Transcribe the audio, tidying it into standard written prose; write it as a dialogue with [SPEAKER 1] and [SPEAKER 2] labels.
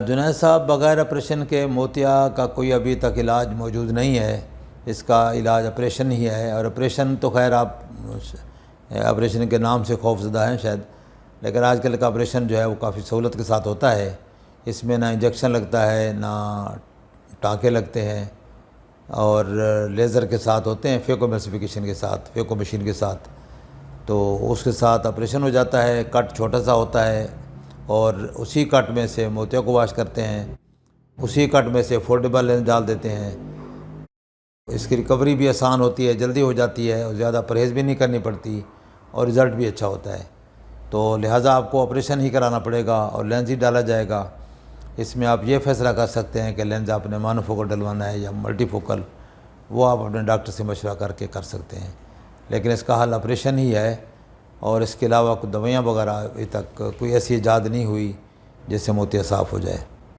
[SPEAKER 1] जुनैद साहब, बग़ैर ऑपरेशन के मोतिया का कोई अभी तक इलाज मौजूद नहीं है। इसका इलाज ऑपरेशन ही है, और ऑपरेशन तो खैर आप ऑपरेशन के नाम से खौफज़दा हैं शायद, लेकिन आजकल का ऑपरेशन जो है वो काफ़ी सहूलत के साथ होता है। इसमें ना इंजेक्शन लगता है, ना टाँके लगते हैं, और लेज़र के साथ होते हैं, फेकोमेसिफिकेशन के साथ, फेको मशीन के साथ। तो उसके साथ ऑपरेशन हो जाता है। कट छोटा सा होता है, और उसी कट में से मोतिया को वाश करते हैं, उसी कट में से फोल्डेबल लेंस डाल देते हैं। इसकी रिकवरी भी आसान होती है, जल्दी हो जाती है, और ज़्यादा परहेज़ भी नहीं करनी पड़ती, और रिज़ल्ट भी अच्छा होता है। तो लिहाजा आपको ऑपरेशन ही कराना पड़ेगा और लेंस ही डाला जाएगा। इसमें आप ये फ़ैसला कर सकते हैं कि लेंस आपने मोनोफोकल डलवाना है या मल्टीफोकल, वो आप अपने डॉक्टर से मशवरा करके कर सकते हैं। लेकिन इसका हल ऑपरेशन ही है, और इसके अलावा कोई दवाइयाँ वगैरह अभी तक कोई ऐसी इजाद नहीं हुई जिससे मोतिया साफ़ हो जाए।